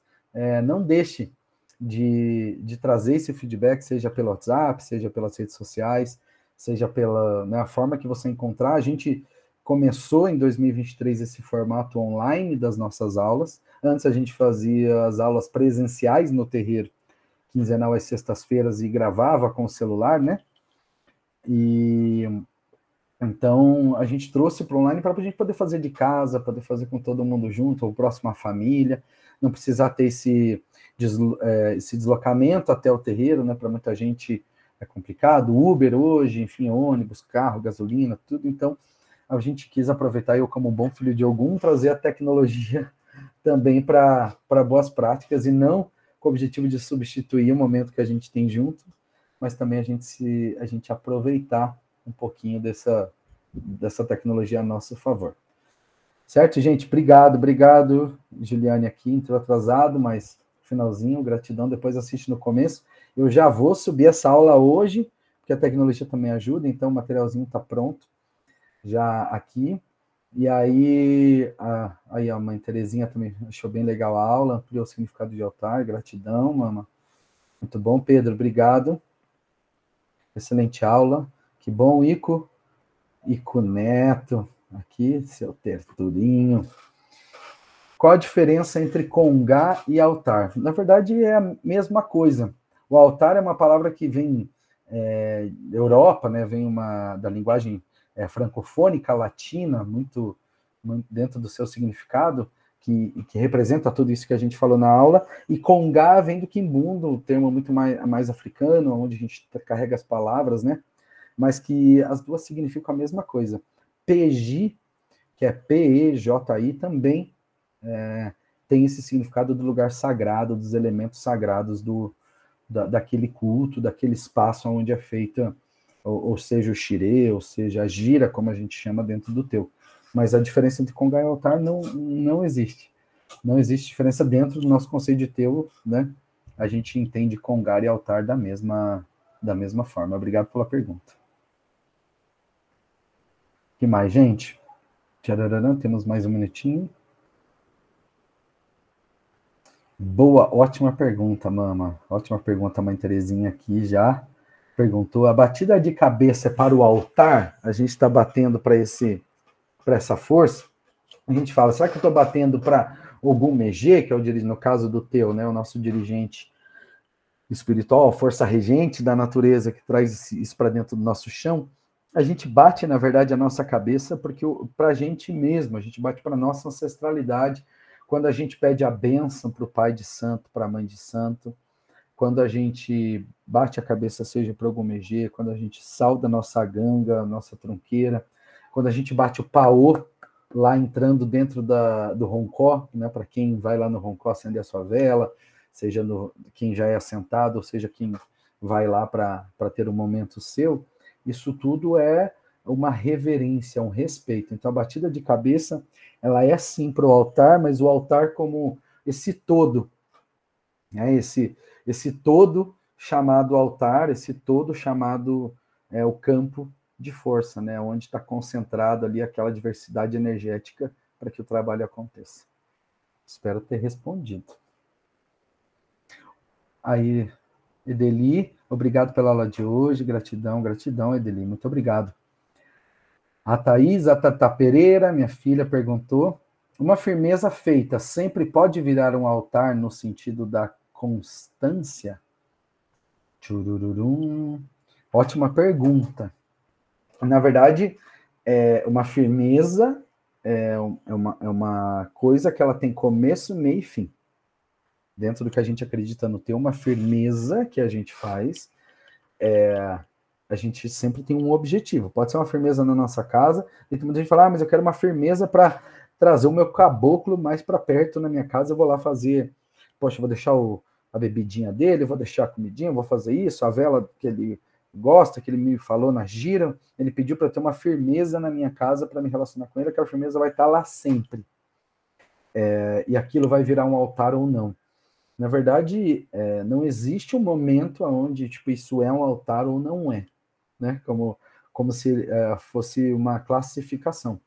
não deixe de trazer esse feedback, seja pelo WhatsApp, seja pelas redes sociais, seja pela, né, a forma que você encontrar. A gente começou em 2023 esse formato online das nossas aulas. Antes a gente fazia as aulas presenciais no terreiro, quinzenal às sextas-feiras, e gravava com o celular, né? E então a gente trouxe para online para a gente poder fazer de casa, poder fazer com todo mundo junto, ou próximo à família, não precisar ter esse deslocamento até o terreiro, né? Para muita gente é complicado, Uber hoje, enfim, ônibus, carro, gasolina, tudo. Então a gente quis aproveitar, eu como um bom filho de Ogum, trazer a tecnologia também para boas práticas, e não com o objetivo de substituir o momento que a gente tem junto, mas também a gente aproveitar um pouquinho dessa tecnologia a nosso favor. Certo, gente? Obrigado, Juliane aqui, entrou atrasado, mas finalzinho, gratidão, depois assiste no começo. Eu já vou subir essa aula hoje, porque a tecnologia também ajuda, então o materialzinho está pronto já aqui. E aí a mãe Terezinha também achou bem legal a aula, ampliou o significado de altar, gratidão, mama. Muito bom, Pedro, obrigado. Excelente aula, que bom, Ico Neto, aqui, seu tertulinho. Qual a diferença entre congá e altar? Na verdade, é a mesma coisa. O altar é uma palavra que vem da Europa, né? Vem da linguagem francofônica, latina, muito dentro do seu significado, que representa tudo isso que a gente falou na aula. E congá vem do quimbundo, um termo muito mais africano, onde a gente carrega as palavras, né? Mas que as duas significam a mesma coisa. Peji, que é P-E-J-I, também tem esse significado do lugar sagrado, dos elementos sagrados daquele culto, daquele espaço onde é feita, ou seja, o xirê, ou seja, a gira, como a gente chama dentro do teu. Mas a diferença entre congá e altar não existe. Não existe diferença dentro do nosso conceito de teu, né? A gente entende congá e altar da mesma forma. Obrigado pela pergunta. O que mais, gente? Tchararã, temos mais um minutinho. Boa, ótima pergunta, mama. Ótima pergunta, mãe Terezinha aqui já perguntou. A batida de cabeça é para o altar? A gente está batendo para essa força? A gente fala, será que eu estou batendo para Ogum Megê, que é no caso do teu, né, o nosso dirigente espiritual, força regente da natureza que traz isso para dentro do nosso chão, a gente bate, na verdade, a nossa cabeça porque para a gente mesmo, a gente bate para a nossa ancestralidade, quando a gente pede a bênção para o pai de santo, para a mãe de santo, quando a gente bate a cabeça, seja para algum Megê, quando a gente sauda a nossa ganga, a nossa tronqueira, quando a gente bate o paô, lá entrando dentro do roncó, né, para quem vai lá no roncó acender a sua vela, seja quem já é assentado, ou seja, quem vai lá para ter um momento seu, isso tudo é uma reverência, um respeito. Então, a batida de cabeça, ela é sim para o altar, mas o altar como esse todo, né, esse todo chamado altar, esse todo chamado o campo de força, né, onde está concentrado ali aquela diversidade energética para que o trabalho aconteça. Espero ter respondido. Aí, Edeli, obrigado pela aula de hoje, gratidão, Edeli, muito obrigado. A Thaís, a Tata Pereira, minha filha, perguntou, uma firmeza feita sempre pode virar um altar no sentido da constância? Tchurururum. Ótima pergunta. Na verdade, uma firmeza é uma coisa que ela tem começo, meio e fim. Dentro do que a gente acredita no ter uma firmeza que a gente faz, a gente sempre tem um objetivo. Pode ser uma firmeza na nossa casa, e tem muita gente fala, mas eu quero uma firmeza para trazer o meu caboclo mais para perto na minha casa, eu vou lá fazer, poxa, eu vou deixar a bebidinha dele, eu vou deixar a comidinha, eu vou fazer isso, a vela que ele gosta, que ele me falou na gira, ele pediu para ter uma firmeza na minha casa para me relacionar com ele, aquela firmeza vai estar lá sempre. E aquilo vai virar um altar ou não. Na verdade, não existe um momento onde tipo, isso é um altar ou não é, né? Como se fosse uma classificação.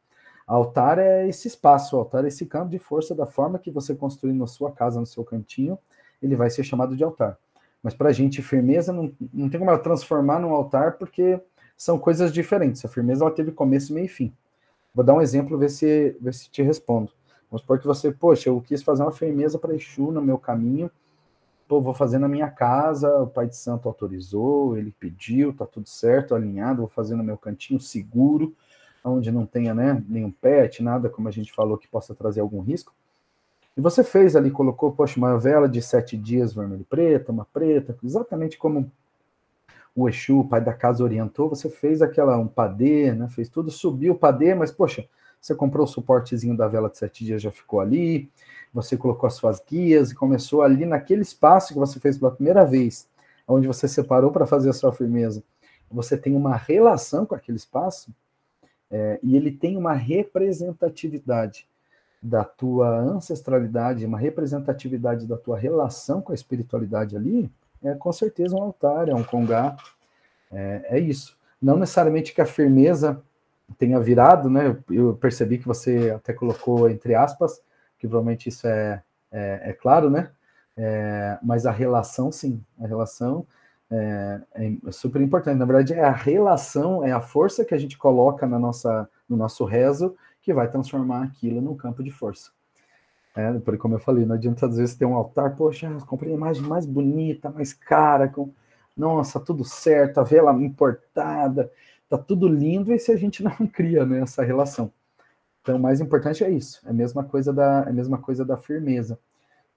Altar é esse espaço, altar é esse campo de força da forma que você construir na sua casa, no seu cantinho, ele vai ser chamado de altar. Mas para a gente, firmeza não tem como ela transformar num altar, porque são coisas diferentes. A firmeza ela teve começo, meio e fim. Vou dar um exemplo, ver se te respondo. Vamos supor que você, poxa, eu quis fazer uma firmeza para Exu no meu caminho, pô, vou fazer na minha casa, o pai de santo autorizou, ele pediu, tá tudo certo, alinhado, vou fazer no meu cantinho seguro, onde não tenha, né, nenhum pet, nada, como a gente falou, que possa trazer algum risco. E você fez ali, colocou, poxa, uma vela de 7 dias vermelho e preta, uma preta, exatamente como o Exu, o pai da casa, orientou, você fez um padê, né, fez tudo, subiu o padê, mas, poxa, você comprou o suportezinho da vela de 7 dias, já ficou ali, você colocou as suas guias e começou ali naquele espaço que você fez pela primeira vez, onde você separou para fazer a sua firmeza. Você tem uma relação com aquele espaço e ele tem uma representatividade da tua ancestralidade, uma representatividade da tua relação com a espiritualidade ali, com certeza um altar, é um congá, é isso. Não necessariamente que a firmeza tenha virado, né? Eu percebi que você até colocou entre aspas, que provavelmente isso é claro, né? Mas a relação, sim, a relação é super importante. Na verdade, a relação, é a força que a gente coloca no nosso rezo que vai transformar aquilo num campo de força. Porque, como eu falei, não adianta às vezes ter um altar, poxa, comprei a imagem mais bonita, mais cara, nossa, tudo certo, a vela importada, tá tudo lindo, e se a gente não cria, né, essa relação. Então, o mais importante é isso, é a mesma coisa da firmeza.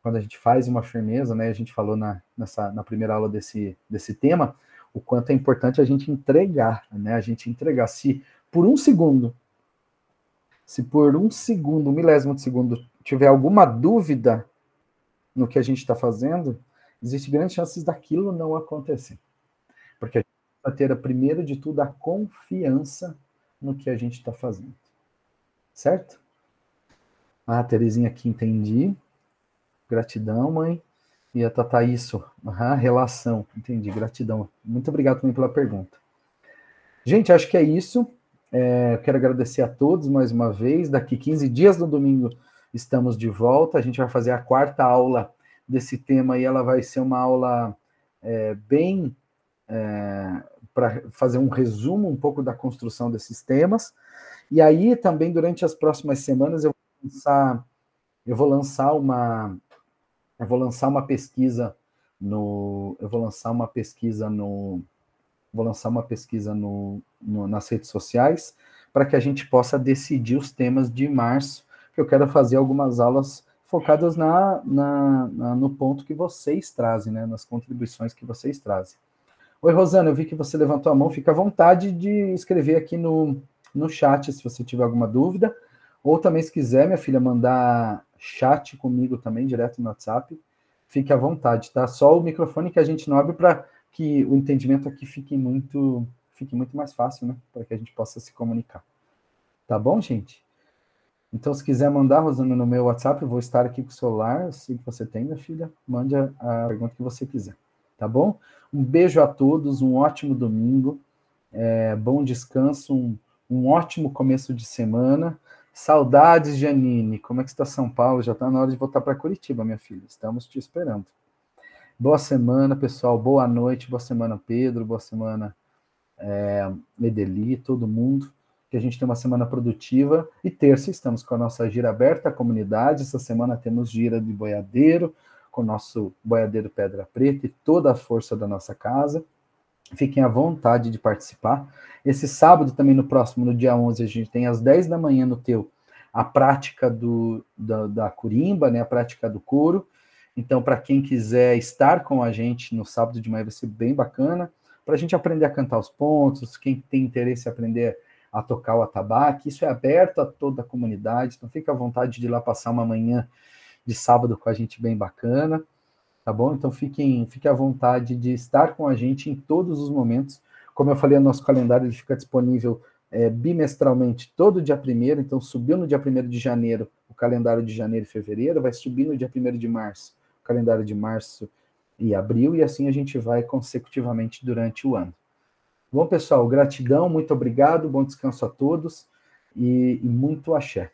Quando a gente faz uma firmeza, né, a gente falou na primeira aula desse tema, o quanto é importante a gente entregar, né, se por um segundo, um milésimo de segundo, tiver alguma dúvida no que a gente está fazendo, existe grandes chances daquilo não acontecer. Porque a gente vai ter, primeiro de tudo, a confiança no que a gente está fazendo. Certo? Terezinha aqui, entendi. Gratidão, mãe. E a Tata, isso. Relação. Entendi, gratidão. Muito obrigado também pela pergunta. Gente, acho que é isso. Quero agradecer a todos mais uma vez. Daqui 15 dias, no domingo, estamos de volta. A gente vai fazer a 4ª aula desse tema e ela vai ser uma aula bem para fazer um resumo um pouco da construção desses temas. E aí, também, durante as próximas semanas, eu vou começar eu vou lançar uma pesquisa no, eu vou lançar uma pesquisa no, vou lançar uma pesquisa nas redes sociais para que a gente possa decidir os temas de março, que eu quero fazer algumas aulas focadas no ponto que vocês trazem, né, nas contribuições que vocês trazem. Oi, Rosana, eu vi que você levantou a mão, fica à vontade de escrever aqui no chat se você tiver alguma dúvida, ou também se quiser, minha filha, mandar chat comigo também, direto no WhatsApp, fique à vontade, tá? Só o microfone que a gente não abre para que o entendimento aqui fique muito mais fácil, né? Para que a gente possa se comunicar. Tá bom, gente? Então, se quiser mandar, Rosana, no meu WhatsApp, eu vou estar aqui com o celular, assim que você tem, minha filha, mande a pergunta que você quiser. Tá bom? Um beijo a todos, um ótimo domingo, bom descanso, um ótimo começo de semana. Saudades, Janine. Como é que está São Paulo? Já está na hora de voltar para Curitiba, minha filha. Estamos te esperando. Boa semana, pessoal. Boa noite. Boa semana, Pedro. Boa semana, Medeli, todo mundo. Que a gente tenha uma semana produtiva. E terça estamos com a nossa gira aberta à comunidade. Essa semana temos gira de boiadeiro, com o nosso boiadeiro Pedra Preta e toda a força da nossa casa. Fiquem à vontade de participar. Esse sábado, também no próximo, no dia 11, a gente tem às 10 da manhã no teu a prática da curimba, né, a prática do coro. Então, para quem quiser estar com a gente no sábado de manhã, vai ser bem bacana, para a gente aprender a cantar os pontos, quem tem interesse em aprender a tocar o atabaque, isso é aberto a toda a comunidade, então fica à vontade de ir lá passar uma manhã de sábado com a gente bem bacana. Tá bom? Então, fiquem à vontade de estar com a gente em todos os momentos. Como eu falei, o nosso calendário ele fica disponível bimestralmente todo dia 1º. Então, subiu no dia 1º de janeiro o calendário de janeiro e fevereiro, vai subir no dia 1º de março o calendário de março e abril, e assim a gente vai consecutivamente durante o ano. Bom, pessoal, gratidão, muito obrigado, bom descanso a todos e muito axé.